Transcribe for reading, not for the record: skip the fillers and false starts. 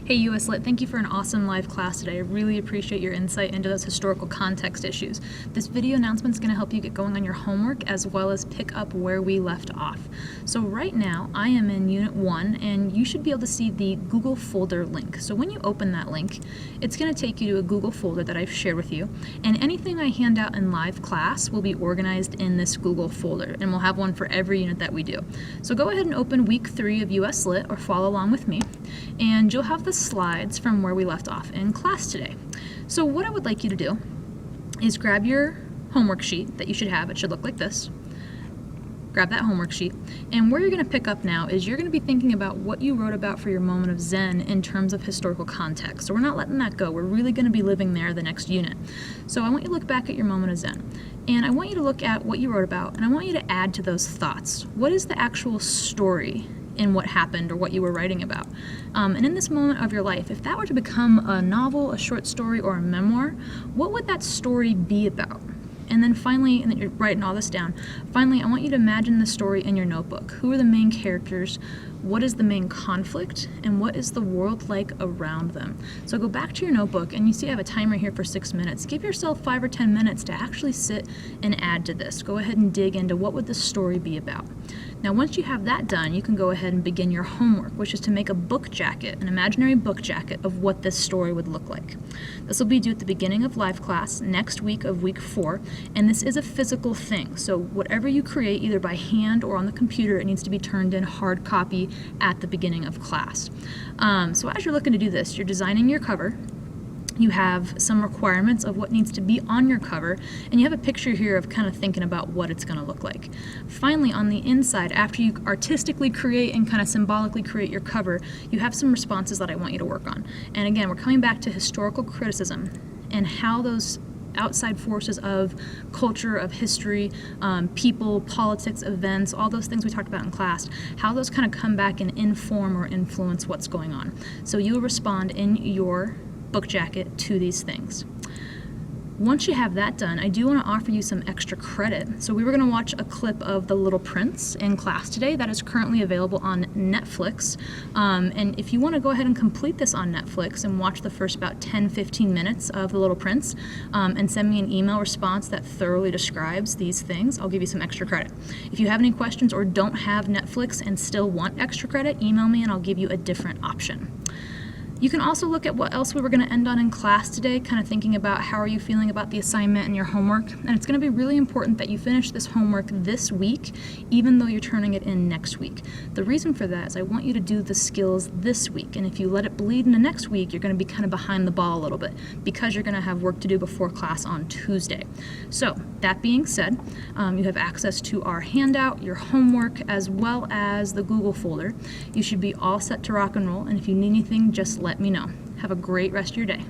Hey US Lit, thank you for an awesome live class today. I really appreciate your insight into those historical context issues. This video announcement is going to help you get going on your homework as well as pick up where we left off. So right now I am in Unit 1 and you should be able to see the Google folder link. So when you open that link, it's going to take you to a Google folder that I've shared with you, and anything I hand out in live class will be organized in this Google folder, and we'll have one for every unit that we do. So go ahead and open week 3 of US Lit or follow along with me, and you'll have the slides from where we left off in class today. So what I would like you to do is grab your homework sheet that you should have. It should look like this. Grab that homework sheet, and where you're going to pick up now is you're going to be thinking about what you wrote about for your moment of Zen in terms of historical context. So we're not letting that go. We're really going to be living there the next unit. So I want you to look back at your moment of Zen, and I want you to look at what you wrote about, and I want you to add to those thoughts. What is the actual story in what happened or what you were writing about? And in this moment of your life, if that were to become a novel, a short story, or a memoir, what would that story be about? And then finally, and then you're writing all this down, finally I want you to imagine the story in your notebook. Who are the main characters? What is the main conflict? And what is the world like around them? So go back to your notebook, and you see I have a timer here for 6 minutes. Give yourself 5 or 10 minutes to actually sit and add to this. Go ahead and dig into what would the story be about. Now once you have that done, you can go ahead and begin your homework, which is to make a book jacket, an imaginary book jacket of what this story would look like. This will be due at the beginning of live class next week of week 4, and this is a physical thing. So whatever you create, either by hand or on the computer, it needs to be turned in hard copy at the beginning of class. So as you're looking to do this, you're designing your cover. You have some requirements of what needs to be on your cover, and you have a picture here of kind of thinking about what it's going to look like. Finally, on the inside, after you artistically create and kind of symbolically create your cover, you have some responses that I want you to work on. And again, we're coming back to historical criticism and how those outside forces of culture, of history, people, politics, events, all those things we talked about in class, how those kind of come back and inform or influence what's going on. So you'll respond in your book jacket to these things. Once you have that done, I do want to offer you some extra credit. So we were going to watch a clip of The Little Prince in class today that is currently available on Netflix. And if you want to go ahead and complete this on Netflix and watch the first about 10-15 minutes of The Little Prince and send me an email response that thoroughly describes these things, I'll give you some extra credit. If you have any questions or don't have Netflix and still want extra credit, email me and I'll give you a different option. You can also look at what else we were going to end on in class today, kind of thinking about how are you feeling about the assignment and your homework. And it's going to be really important that you finish this homework this week, even though you're turning it in next week. The reason for that is I want you to do the skills this week, and if you let it bleed into next week, you're going to be kind of behind the ball a little bit because you're going to have work to do before class on Tuesday. So that being said, you have access to our handout, your homework, as well as the Google folder. You should be all set to rock and roll, and if you need anything, just let me know. Have a great rest of your day.